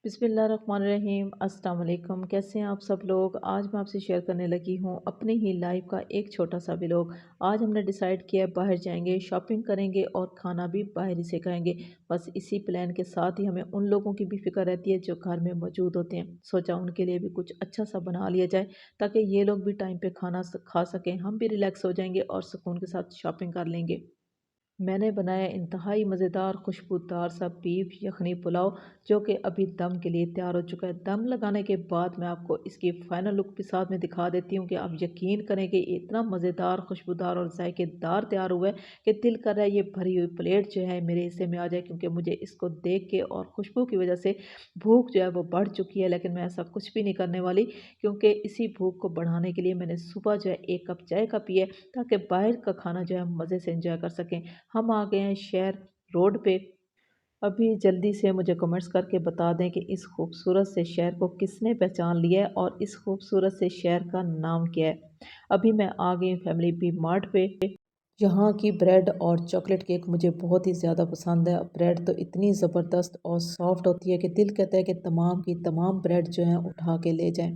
बिस्मिल्लाहिर्रहमानिर्रहीम अस्सलाम वालेकुम। कैसे हैं आप सब लोग। आज मैं आपसे शेयर करने लगी हूँ अपनी ही लाइफ का एक छोटा सा व्लॉग। आज हमने डिसाइड किया है बाहर जाएंगे, शॉपिंग करेंगे और खाना भी बाहर ही से खाएंगे। बस इसी प्लान के साथ ही हमें उन लोगों की भी फिक्र रहती है जो घर में मौजूद होते हैं। सोचा उनके लिए भी कुछ अच्छा सा बना लिया जाए ताकि ये लोग भी टाइम पे खाना खा सकें, हम भी रिलैक्स हो जाएंगे और सुकून के साथ शॉपिंग कर लेंगे। मैंने बनाया इंतहाई मज़ेदार खुशबूदार सा बीफ यखनी पुलाव, जो कि अभी दम के लिए तैयार हो चुका है। दम लगाने के बाद मैं आपको इसकी फ़ाइनल लुक भी साथ में दिखा देती हूँ कि आप यकीन करें कि ये इतना मज़ेदार, खुशबूदार और जायकेदार तैयार हुआ है कि दिल कर रहा है ये भरी हुई प्लेट जो है मेरे हिस्से में आ जाए, क्योंकि मुझे इसको देख के और खुशबू की वजह से भूख जो है वो बढ़ चुकी है। लेकिन मैं ऐसा कुछ भी नहीं करने वाली, क्योंकि इसी भूख को बढ़ाने के लिए मैंने सुबह जो है 1 कप चाय का पिया है, ताकि बाहर का खाना जो है हम मज़े से इंजॉय कर सकें। हम आ गए हैं शहर रोड पे। अभी जल्दी से मुझे कमेंट्स करके बता दें कि इस खूबसूरत से शहर को किसने पहचान लिया है और इस खूबसूरत से शहर का नाम क्या है। अभी मैं आ गई फैमिली बी मार्ट पे। यहाँ की ब्रेड और चॉकलेट केक मुझे बहुत ही ज़्यादा पसंद है। ब्रेड तो इतनी ज़बरदस्त और सॉफ्ट होती है कि दिल कहता है कि तमाम की तमाम ब्रेड जो हैं उठा के ले जाएं।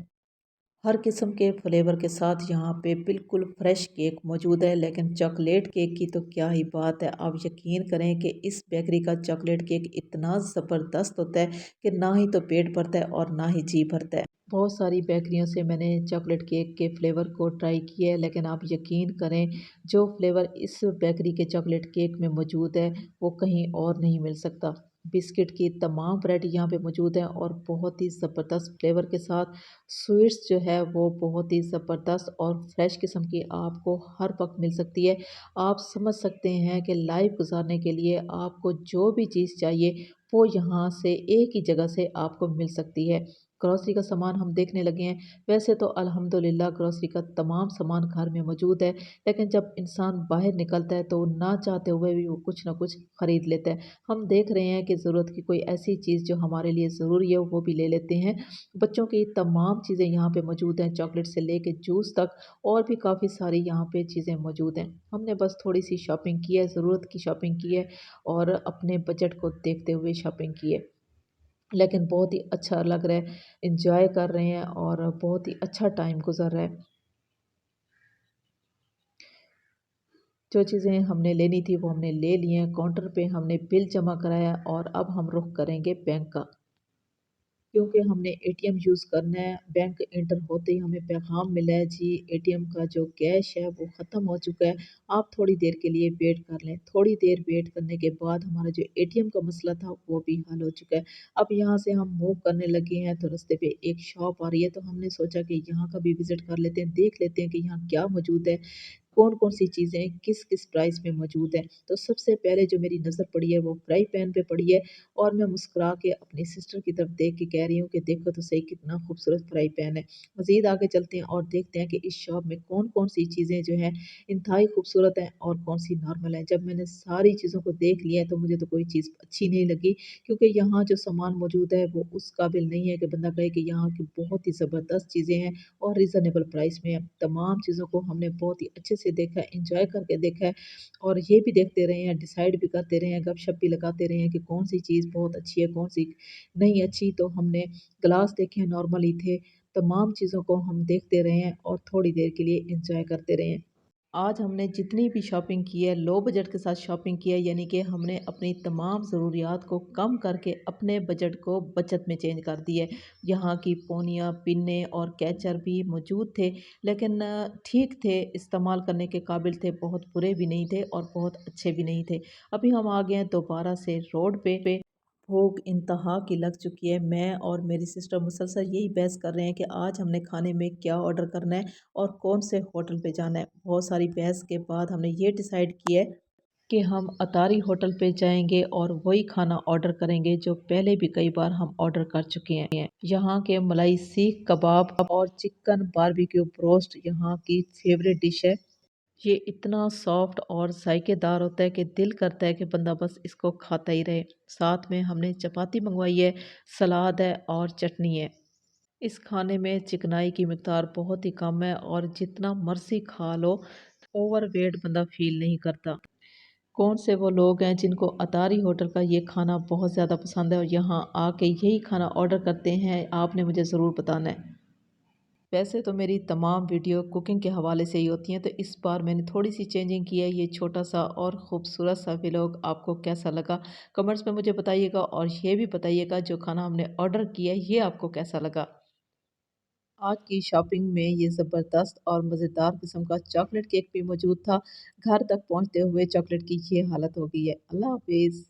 हर किस्म के फ्लेवर के साथ यहाँ पे बिल्कुल फ्रेश केक मौजूद है। लेकिन चॉकलेट केक की तो क्या ही बात है। आप यकीन करें कि इस बेकरी का चॉकलेट केक इतना ज़बरदस्त होता है कि ना ही तो पेट भरता है और ना ही जी भरता है। बहुत सारी बेकरियों से मैंने चॉकलेट केक के फ्लेवर को ट्राई किया है, लेकिन आप यकीन करें जो फ्लेवर इस बेकरी के चॉकलेट केक में मौजूद है वो कहीं और नहीं मिल सकता। बिस्किट की तमाम वैरायटी यहाँ पे मौजूद है और बहुत ही ज़बरदस्त फ्लेवर के साथ स्वीट्स जो है वो बहुत ही ज़बरदस्त और फ्रेश किस्म की आपको हर वक्त मिल सकती है। आप समझ सकते हैं कि लाइफ गुजारने के लिए आपको जो भी चीज़ चाहिए वो यहाँ से एक ही जगह से आपको मिल सकती है। ग्रोसरी का सामान हम देखने लगे हैं। वैसे तो अल्हम्दुलिल्लाह ग्रोसरी का तमाम सामान घर में मौजूद है, लेकिन जब इंसान बाहर निकलता है तो ना चाहते हुए भी वो कुछ ना कुछ ख़रीद लेता है। हम देख रहे हैं कि ज़रूरत की कोई ऐसी चीज़ जो हमारे लिए ज़रूरी है वो भी ले लेते हैं। बच्चों की तमाम चीज़ें यहाँ पे मौजूद हैं, चॉकलेट से लेके जूस तक, और भी काफ़ी सारी यहाँ पे चीज़ें मौजूद हैं। हमने बस थोड़ी सी शॉपिंग की है, ज़रूरत की शॉपिंग की है और अपने बजट को देखते हुए शॉपिंग की है। लेकिन बहुत ही अच्छा लग रहा है, एंजॉय कर रहे हैं और बहुत ही अच्छा टाइम गुजर रहा है। जो चीज़ें हमने लेनी थी वो हमने ले ली हैं। काउंटर पे हमने बिल जमा कराया और अब हम रुख करेंगे बैंक का, क्योंकि हमने एटीएम यूज़ करना है। बैंक एंटर होते ही हमें पैगाम मिला है, जी एटीएम का जो कैश है वो ख़त्म हो चुका है, आप थोड़ी देर के लिए वेट कर लें। थोड़ी देर वेट करने के बाद हमारा जो एटीएम का मसला था वो भी हल हो चुका है। अब यहाँ से हम मूव करने लगे हैं तो रास्ते पे एक शॉप आ रही है, तो हमने सोचा कि यहाँ का भी विज़िट कर लेते हैं, देख लेते हैं कि यहाँ क्या मौजूद है, कौन-कौन सी चीज़ें किस-किस प्राइस में मौजूद है। तो सबसे पहले जो मेरी नज़र पड़ी है वो फ्राई पैन पे पड़ी है, और मैं मुस्कुरा के अपनी सिस्टर की तरफ देख के कह रही हूँ कि देखो तो सही कितना खूबसूरत फ्राई पैन है। मज़ीद आगे चलते हैं और देखते हैं कि इस शॉप में कौन-कौन सी चीज़ें जो हैं इंतहाई खूबसूरत हैं और कौन-सी नॉर्मल हैं। जब मैंने सारी चीज़ों को देख लिया है तो मुझे तो कोई चीज़ अच्छी नहीं लगी, क्योंकि यहाँ जो सामान मौजूद है वो उस काबिल नहीं है कि बंदा कहे कि यहाँ की बहुत ही ज़बरदस्त चीज़ें हैं और रीज़नेबल प्राइस में है। तमाम चीज़ों को हमने बहुत ही अच्छे से देखा है, एन्जॉय करके देखा है, और ये भी देखते रहे हैं, डिसाइड भी करते रहे हैं, गपशप भी लगाते रहे हैं कि कौन-सी चीज़ बहुत अच्छी है, कौन-सी नहीं अच्छी। तो हमने ग्लास देखे हैं, नॉर्मल ही थे। तमाम चीज़ों को हम देखते रहे हैं और थोड़ी देर के लिए एन्जॉय करते रहे हैं। आज हमने जितनी भी शॉपिंग की है, लो बजट के साथ शॉपिंग की है, यानी कि हमने अपनी तमाम ज़रूरियात को कम करके अपने बजट को बचत में चेंज कर दिया है। यहाँ की पोनियाँ, पिन्ने और कैचर भी मौजूद थे, लेकिन ठीक थे, इस्तेमाल करने के काबिल थे, बहुत बुरे भी नहीं थे और बहुत अच्छे भी नहीं थे। अभी हम आ गए हैं दोबारा से रोड पे। भूख इंतहा की लग चुकी है। मैं और मेरी सिस्टर मुसलसल यही बहस कर रहे हैं कि आज हमने खाने में क्या ऑर्डर करना है और कौन से होटल पे जाना है। बहुत सारी बहस के बाद हमने ये डिसाइड किया है कि हम अतारी होटल पे जाएंगे और वही खाना ऑर्डर करेंगे जो पहले भी कई बार हम ऑर्डर कर चुके हैं। यहाँ के मलाई सीख कबाब और चिकन बारबेक्यू ब्रोस्ट यहाँ की फेवरेट डिश है। ये इतना सॉफ्ट और जायकेदार होता है कि दिल करता है कि बंदा बस इसको खाता ही रहे। साथ में हमने चपाती मंगवाई है, सलाद है और चटनी है। इस खाने में चिकनाई की मिक़दार बहुत ही कम है और जितना मर्ज़ी खा लो, ओवरवेट बंदा फ़ील नहीं करता। कौन से वो लोग हैं जिनको अतारी होटल का ये खाना बहुत ज़्यादा पसंद है और यहाँ आके यही खाना ऑर्डर करते हैं, आपने मुझे ज़रूर बताना है। वैसे तो मेरी तमाम वीडियो कुकिंग के हवाले से ही होती हैं, तो इस बार मैंने थोड़ी-सी चेंजिंग की है। ये छोटा-सा और ख़ूबसूरत सा व्लॉग आपको कैसा लगा? कमेंट्स में मुझे बताइएगा और ये भी बताइएगा जो खाना हमने ऑर्डर किया है, ये आपको कैसा लगा? आज की शॉपिंग में ये ज़बरदस्त और मज़ेदार किस्म का चॉकलेट केक भी मौजूद था। घर तक पहुँचते हुए चॉकलेट की ये हालत हो गई है। अल्लाह हाफ़िज़।